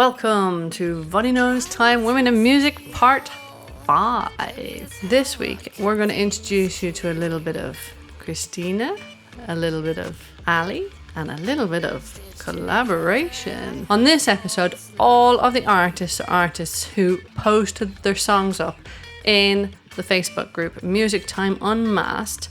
Welcome to Vonnie Knows Time Women in Music Part 5. This week we're going to introduce you to a little bit of Christina, a little bit of Allie, and a little bit of collaboration. On this episode, all of the artists are artists who posted their songs up in the Facebook group Music Time Unmasked.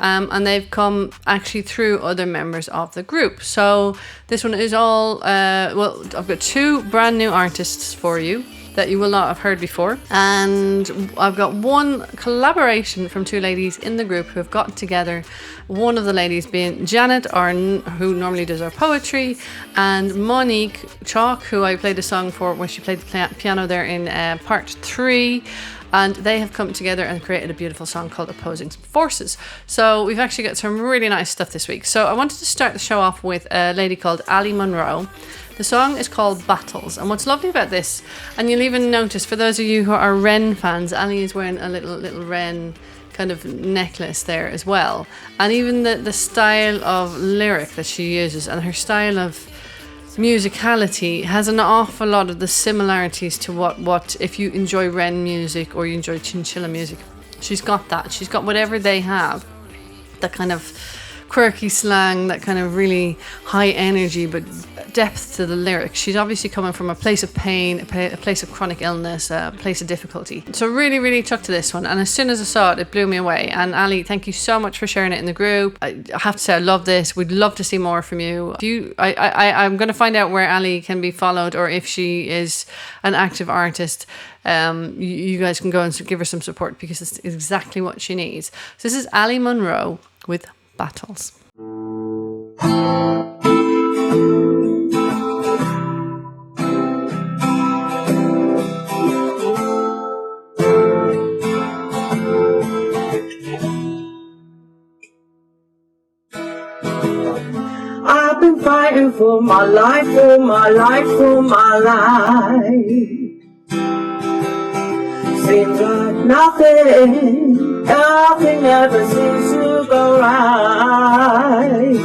And they've come actually through other members of the group. So this one is all, I've got two brand new artists for you that you will not have heard before. And I've got one collaboration from two ladies in the group who have gotten together. One of the ladies being Janette, who normally does our poetry, and Monique Chalk, who I played a song for when she played the piano there in part 3. And they have come together and created a beautiful song called Opposing Forces. So we've actually got some really nice stuff this week. So I wanted to start the show off with a lady called Allie Munroe. The song is called Battles. And what's lovely about this, and you'll even notice for those of you who are Wren fans, Allie is wearing a little Wren kind of necklace there as well. And even the style of lyric that she uses and her style of musicality has an awful lot of the similarities to what if you enjoy Wren music or you enjoy Chinchilla music. She's got that. She's got whatever they have, that kind of quirky slang, that kind of really high energy but depth to the lyrics. She's obviously coming from a place of pain, a place of chronic illness, a place of difficulty. So really took to this one, and as soon as I saw it, it blew me away. And Ali, thank you so much for sharing it in the group. I have to say I love this. We'd love to see more from you. I'm going to find out where Ali can be followed, or if she is an active artist. You guys can go and give her some support, because it's exactly what she needs. So this is Allie Munroe with Battles. I've been fighting for my life, for my life, for my life. Seems like nothing ever seems to go right.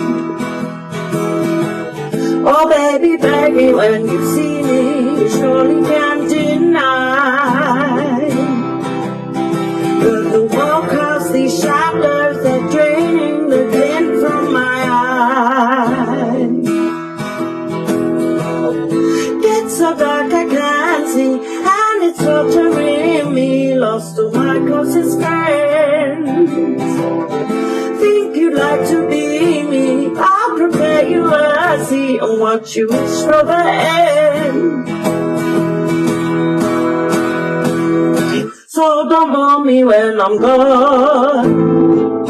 Oh baby, baby, when you see me, you surely can't deny that the world casts these shadows that draining the glint from my eyes. It's so dark I can't see, and it's torturing me, lost to my closest friends. Think you'd like to be me, I'll prepare you a seat and watch you wish for the end. So don't mourn me when I'm gone,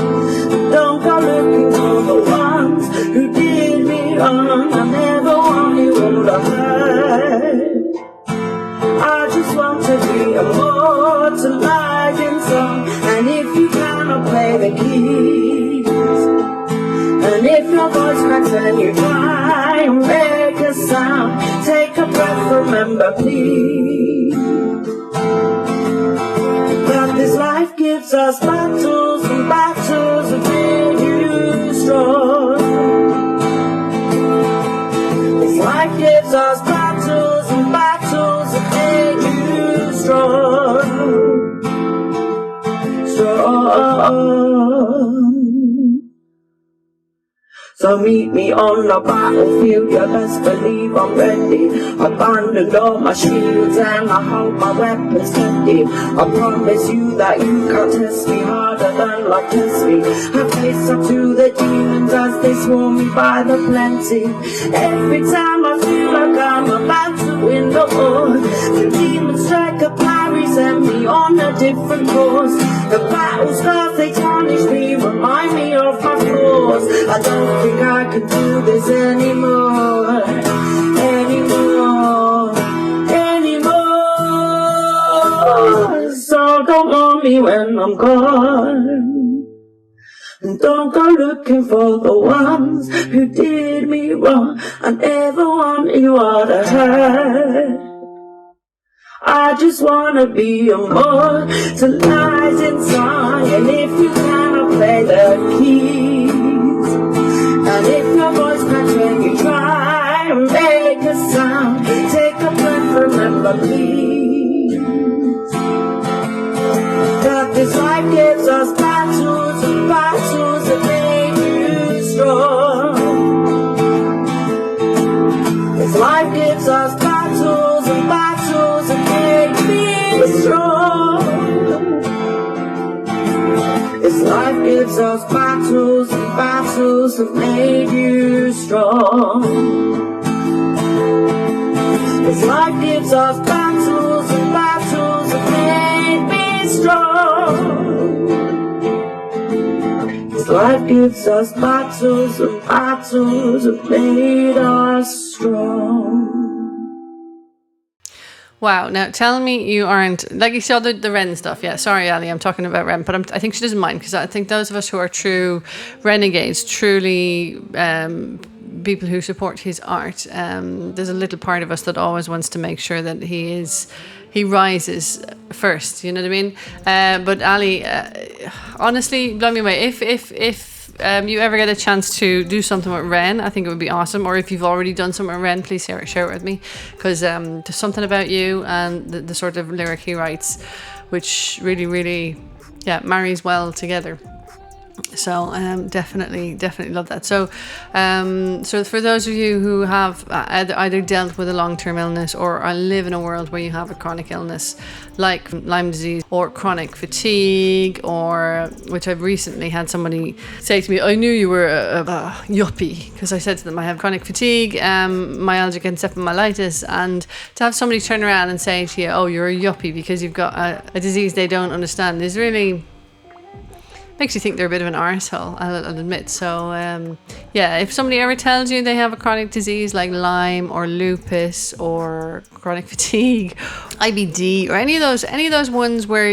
don't go looking for the ones who did me wrong. I never want you all to hurt. I just want to be immortalized in song. And if you cannot play the keys, and if your voice cracks when you try and make a sound, take a breath, remember please that this life gives us battles and battles that make you strong. This life gives us battles and battles that make you strong. So meet me on the battlefield, you best believe I'm ready. Abandoned all my shields and I hold my weapons steady. I promise you that you can't test me harder than like test me. I face up to the demons as they swarm me by the plenty. Every time I feel like I'm about to win the war, the demons strike a parry, send me on a different course. The battle scars, they tarnish me, remind me of my flaws. I don't think I can do this anymore. So don't mourn me when I'm gone, and don't go looking for the ones who did me wrong. I never want you all to hurt. I just wanna be immortalized in song. And if you cannot play the keys, and if your voice cracks when you try and make a sound, take a believe that this life gives us battles and battles that make you strong. This life gives us battles and battles that make me strong. This life gives us battles and battles that made you strong. This life gives us battles and battles that made me strong. This life gives us battles and battles that made us strong. Wow. Now tell me you aren't, like you saw the Ren stuff. Yeah, sorry, Allie, I'm talking about Ren, but I think she doesn't mind, because I think those of us who are true renegades, truly people who support his art, there's a little part of us that always wants to make sure that he rises first, you know what I mean? But Allie, honestly, blow me away. If you ever get a chance to do something with Ren, I think it would be awesome. Or if you've already done something with Ren, please share it with me, because there's something about you and the sort of lyric he writes which really, really, marries well together. So definitely love that. So for those of you who have either dealt with a long-term illness or live in a world where you have a chronic illness like Lyme disease or chronic fatigue, or which I've recently had somebody say to me, I knew you were a yuppie, because I said to them I have chronic fatigue, myalgic encephalomyelitis, and to have somebody turn around and say to you, oh, you're a yuppie because you've got a disease they don't understand, is really makes you think they're a bit of an arsehole, I'll admit. So, if somebody ever tells you they have a chronic disease like Lyme or lupus or chronic fatigue, IBD, or any of those ones where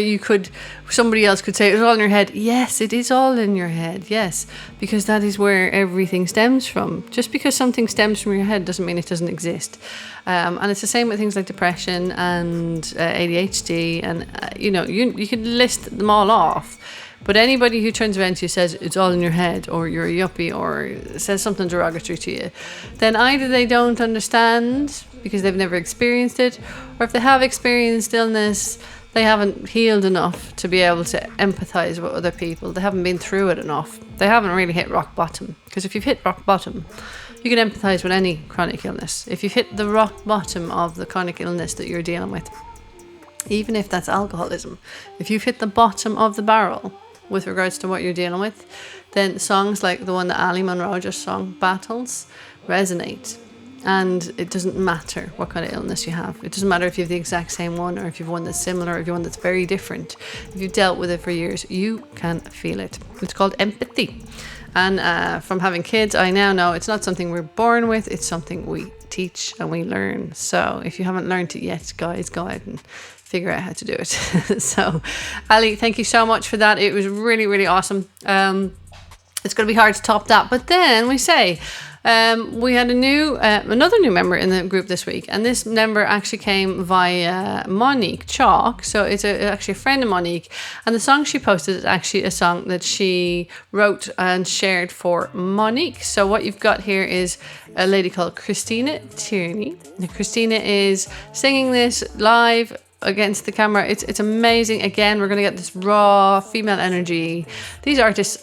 somebody else could say it's all in your head. Yes, it is all in your head. Yes, because that is where everything stems from. Just because something stems from your head doesn't mean it doesn't exist. And it's the same with things like depression and ADHD, and you could list them all off. But anybody who turns around to you says it's all in your head, or you're a yuppie, or says something derogatory to you, then either they don't understand because they've never experienced it, or if they have experienced illness, they haven't healed enough to be able to empathize with other people. They haven't been through it enough. They haven't really hit rock bottom. Because if you've hit rock bottom, you can empathize with any chronic illness. If you've hit the rock bottom of the chronic illness that you're dealing with, even if that's alcoholism, if you've hit the bottom of the barrel with regards to what you're dealing with, then songs like the one that Allie Munroe just sung, Battles, resonate. And it doesn't matter what kind of illness you have. It doesn't matter if you have the exact same one, or if you have one that's similar, or if you have one that's very different. If you've dealt with it for years, you can feel it. It's called empathy. And from having kids, I now know it's not something we're born with, it's something we teach and we learn. So if you haven't learned it yet, guys, go out and figure out how to do it. So, Allie, thank you so much for that. It was really, really awesome. It's going to be hard to top that. But then we say, we had another new member in the group this week, and this member actually came via Monique Chalk. So it's actually a friend of Monique, and the song she posted is actually a song that she wrote and shared for Monique. So what you've got here is a lady called Christina Tierney. Now, Christina is singing this live against the camera. It's amazing. Again, we're going to get this raw female energy. These artists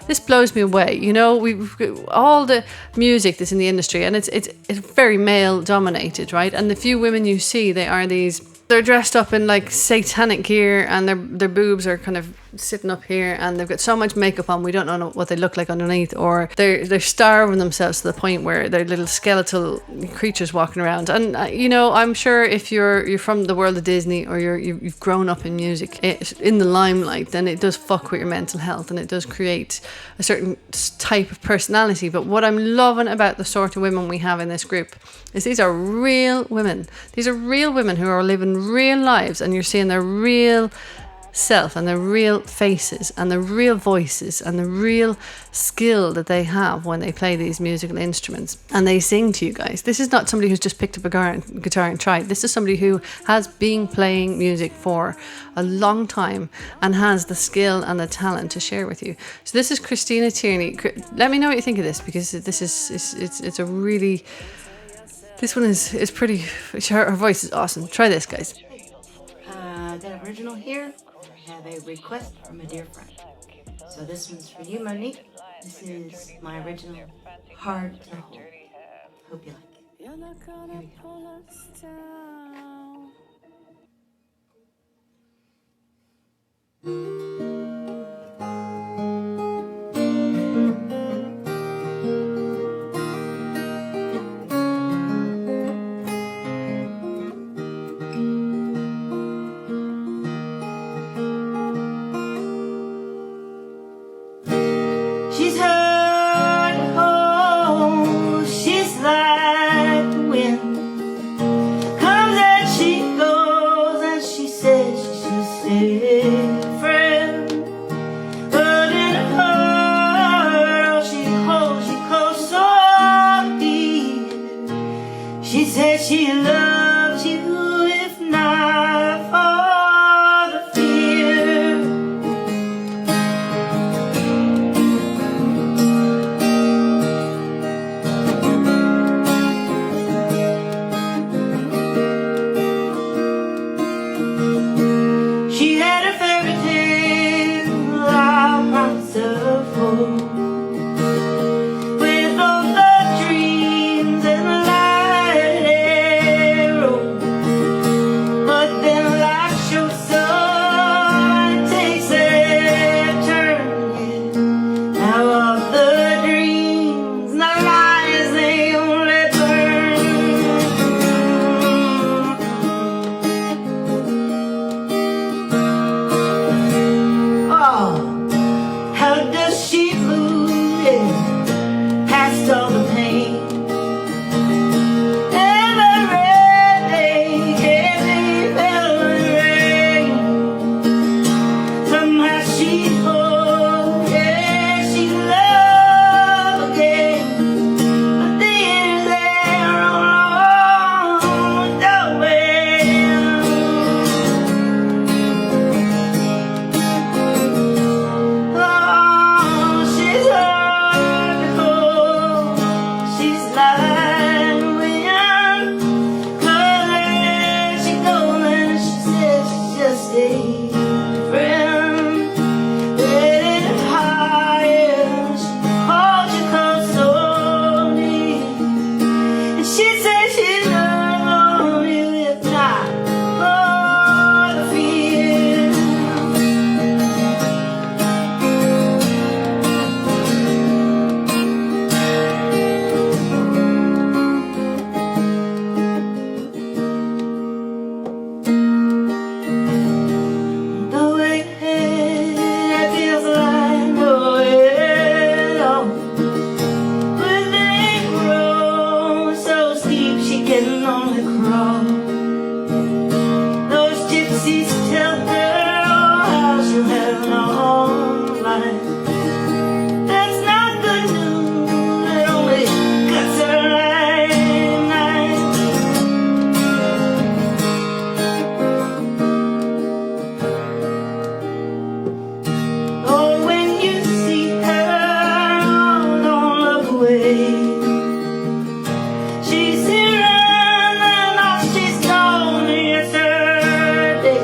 this blows me away. We've all the music that's in the industry, and it's very male dominated, right? And the few women you see, they're dressed up in like satanic gear, and their boobs are kind of sitting up here, and they've got so much makeup on we don't know what they look like underneath, or they're starving themselves to the point where they're little skeletal creatures walking around. And I'm sure if you're from the world of Disney, or you've grown up in music in the limelight, then it does fuck with your mental health, and it does create a certain type of personality. But what I'm loving about the sort of women we have in this group is these are real women. These are real women who are living real lives, and you're seeing their real self and their real faces and the real voices and the real skill that they have when they play these musical instruments and they sing to you guys. This is not somebody who's just picked up a guitar and tried. This is somebody who has been playing music for a long time and has the skill and the talent to share with you. So this is Christina Tierney. Let me know what you think of this, because this is it's a really This one is pretty. Her voice is awesome. Try this, guys. I got an original here. I have a request from a dear friend. So this one's for you, Monique. This is my original Hard to Hold. Hope you like it. Here we go. She's hard to hold. She's like the wind. Comes and she goes, and she says she's a friend. But in her, she holds so deep. She says she loves you, if not for the fear. She had a fairy tale, I promise her full, with all the dreams and the light arrow. But then life shows up, and it takes a turn. Yeah. Now all the dreams and the lies, they only burn. Oh, how does she move, yeah, past all the pain? Every day, every rain. Somehow she holds, yeah, she loves again. But the years they roll on the wind. Oh, she's hard to hold. She's like the wind. 'Cause there she goes, and she says she's just a friend. Getting higher, she holds you close so near. And she says she loves you, if not for the fear. The way it feels like nowhere at all. When they grow so steep, she can only crawl. Those gypsies tell her how she'll have a long life. That's not good news. It only cuts her like a knife. Oh, when you see her, oh, don't look away. She's here and all she's known is her day.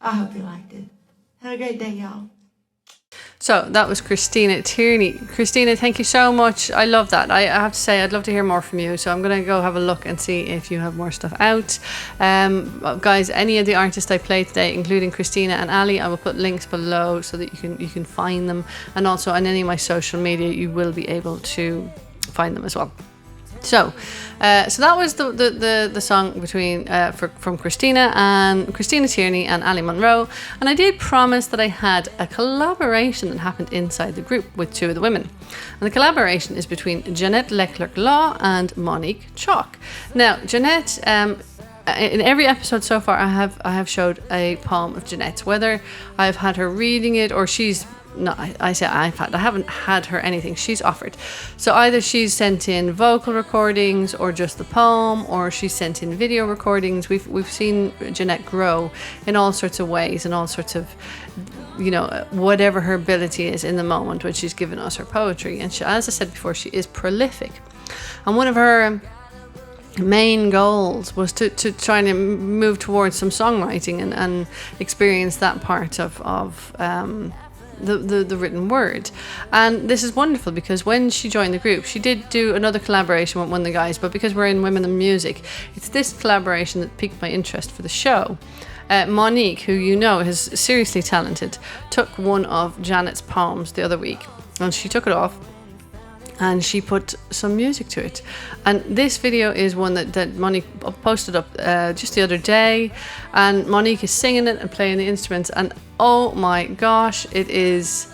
I hope you liked it. Have a great day, y'all. So that was Christina Tierney. Christina, thank you so much. I love that. I have to say, I'd love to hear more from you. So I'm going to go have a look and see if you have more stuff out. Guys, any of the artists I played today, including Christina and Allie, I will put links below so that you can find them. And also on any of my social media, you will be able to find them as well. So that was the song between from Christina Tierney and Allie Munroe, and I did promise that I had a collaboration that happened inside the group with two of the women, and the collaboration is between Janette Leclerc and Monique Chalk. Now, Janette, in every episode so far, I have showed a poem of Janette's, whether I've had her reading it or she's. No, I haven't had her anything. She's offered. So either she's sent in vocal recordings or just the poem, or she's sent in video recordings. We've seen Janette grow in all sorts of ways and all sorts of, whatever her ability is in the moment when she's given us her poetry. And she, as I said before, she is prolific. And one of her main goals was to try to move towards some songwriting and experience that part of the written word. And this is wonderful because when she joined the group, she did do another collaboration with one of the guys, but because we're in Women in Music, it's this collaboration that piqued my interest for the show. Monique, who is seriously talented, took one of Janet's poems the other week and she took it off and she put some music to it. And this video is one that Monique posted up just the other day, and Monique is singing it and playing the instruments, and oh my gosh, it's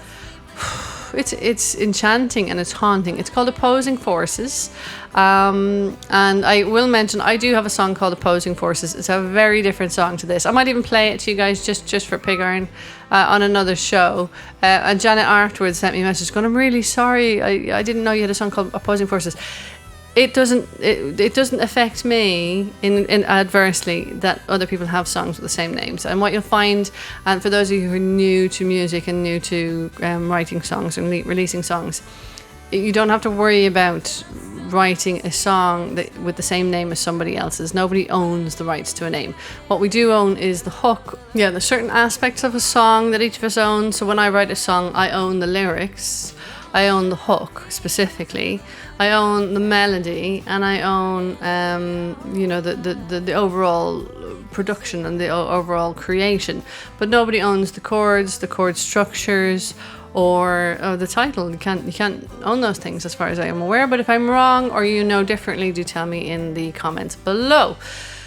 enchanting and it's haunting. It's called Opposing Forces, and I will mention I do have a song called Opposing Forces. It's a very different song to this. I might even play it to you guys just for pig iron on another show. And Janet afterwards sent me a message going, I'm really sorry, I didn't know you had a song called Opposing Forces. It doesn't affect me in adversely that other people have songs with the same names. And what you'll find, and for those of you who are new to music and new to writing songs and releasing songs, you don't have to worry about writing a song with the same name as somebody else's. Nobody owns the rights to a name. What we do own is the hook. Yeah, there's certain aspects of a song that each of us own. So when I write a song, I own the lyrics, I own the hook specifically, I own the melody, and I own the overall production and the overall creation. But nobody owns the chords, the chord structures, or the title. You can't own those things as far as I am aware. But if I'm wrong or you know differently, do tell me in the comments below.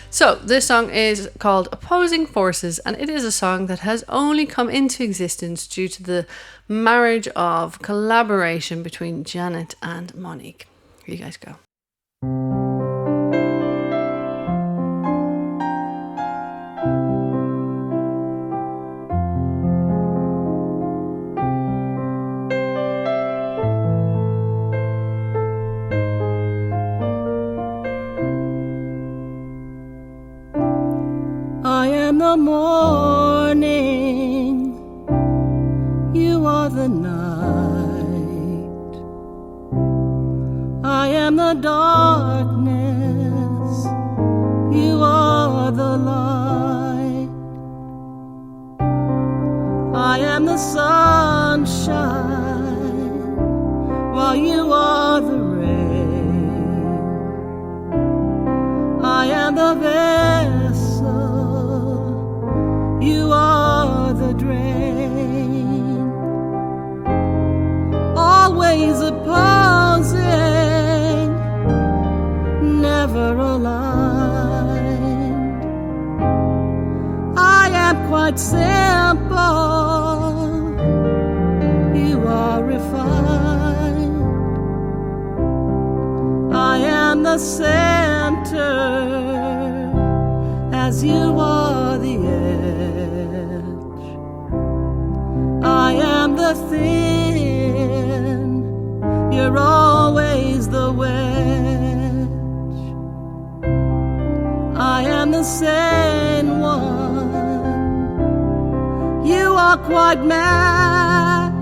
So this song is called Opposing Forces, and it is a song that has only come into existence due to the marriage of collaboration between Janette and Monique. Here you guys go. I am the morning, you are the night. I am the darkness, you are the light. I am the sunshine, while you are the rain. I am the vessel, you are the drain. Always opposing, never aligned. I am quite simple, you are refined. I am the center, as you are the edge. I am the thin, you're always the wedge. I am the sane one, you are quite mad.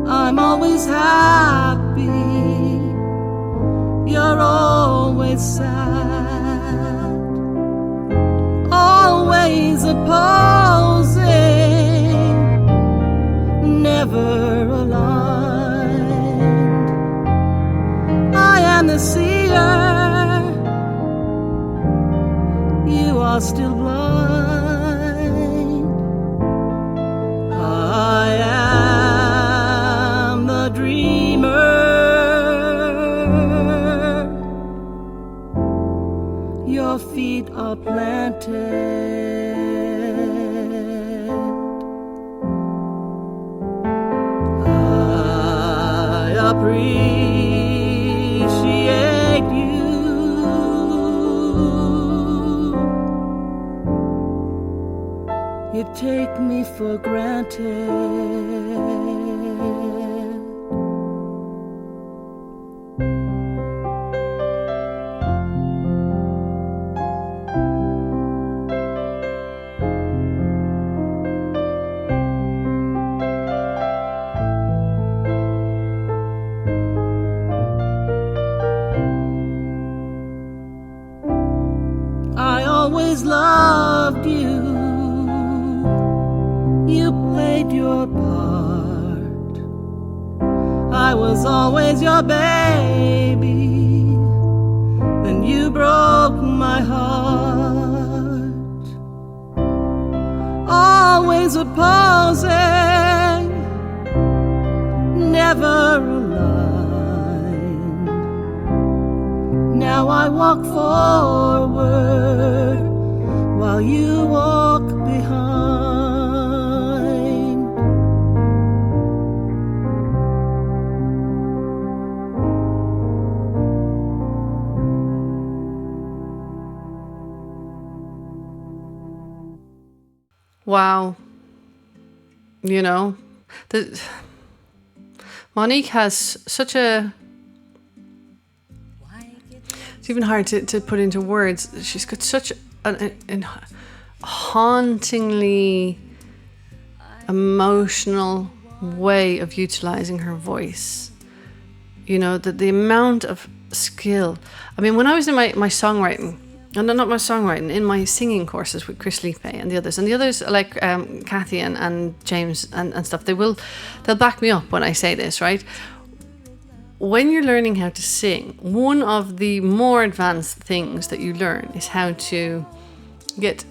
I'm always happy, you're always sad. Always are still blind. I am the dreamer. Your feet are planted. I appreciate you. You take me for granted. I always loved you. You played your part. I was always your baby. Then you broke my heart. Always opposing, never aligned. Now I walk forward while you walk behind. Wow. You know, Monique has such a... It's even hard to put into words. She's got such a hauntingly emotional way of utilizing her voice. You know, the amount of skill. I mean, when I was in my songwriting, and not my songwriting, in my singing courses with Chris Liautaud and the others like Kathy and James and stuff, they'll back me up when I say this, right? When you're learning how to sing, one of the more advanced things that you learn is how to get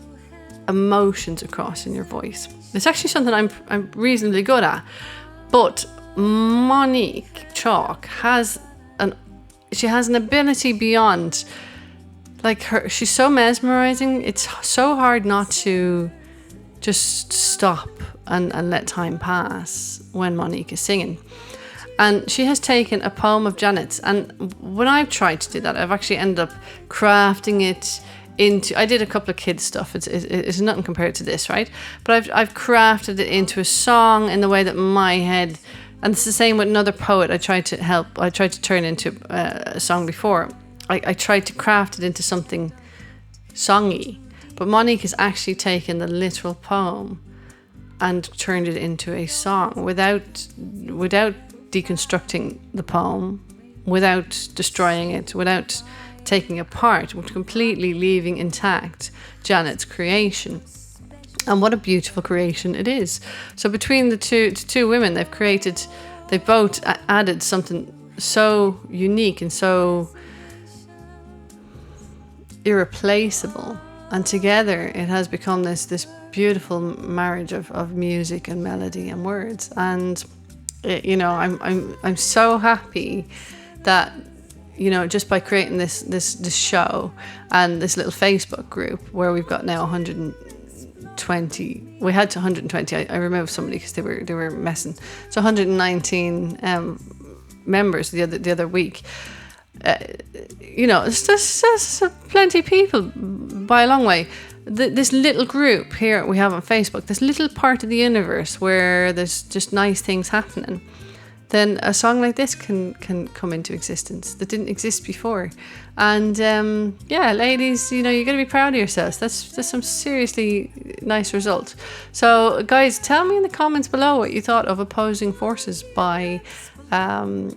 emotions across in your voice. It's actually something I'm reasonably good at. But Monique Chalk has an ability beyond, like, her. She's so mesmerizing. It's so hard not to just stop and let time pass when Monique is singing. And she has taken a poem of Janette's, and when I've tried to do that, I've actually ended up crafting it into... I did a couple of kids stuff. It's nothing compared to this, right? But I've crafted it into a song in the way that my head... And it's the same with another poet I tried to turn into a song before. I tried to craft it into something songy. But Monique has actually taken the literal poem and turned it into a song without deconstructing the poem, without destroying it, without taking apart, but completely leaving intact Janette's creation. And what a beautiful creation it is. So between the two women, they've both added something so unique and so irreplaceable. And together it has become this beautiful marriage of music and melody and words. And you know, I'm so happy that, you know, just by creating this show and this little Facebook group where we've got now 120. We had to 120. I removed somebody because they were messing. So 119 members the other week. You know, it's just plenty of people by a long way. This little group here we have on Facebook, this little part of the universe where there's just nice things happening, then a song like this can come into existence that didn't exist before. And yeah, ladies, you know, you're going to be proud of yourselves. That's some seriously nice result. So guys, tell me in the comments below what you thought of Opposing Forces by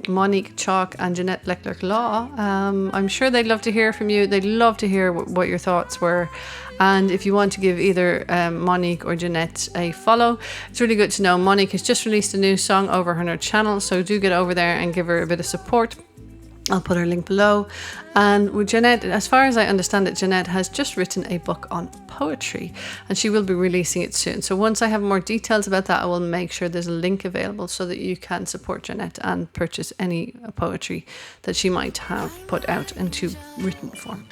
Monique Chalk and Janette Leclerc Law. I'm sure they'd love to hear from you. They'd love to hear what your thoughts were. And if you want to give either Monique or Janette a follow, it's really good to know. Monique has just released a new song over on her channel, so do get over there and give her a bit of support. I'll put her link below. And with Janette, as far as I understand it, Janette has just written a book on poetry and she will be releasing it soon. So once I have more details about that, I will make sure there's a link available so that you can support Janette and purchase any poetry that she might have put out into written form.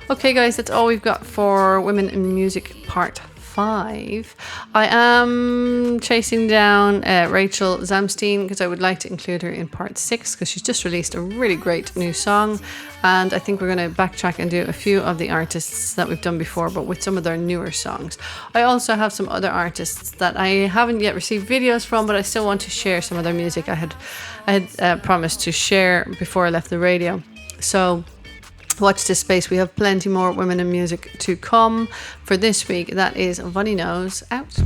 Okay guys, that's all we've got for Women in Music Part 5. I am chasing down Rachel Zamstein because I would like to include her in Part 6 because she's just released a really great new song, and I think we're going to backtrack and do a few of the artists that we've done before but with some of their newer songs. I also have some other artists that I haven't yet received videos from, but I still want to share some of their music. I had promised to share before I left the radio, so watch this space. We have plenty more Women in Music to come. For this week, that is Vonnie Knows out.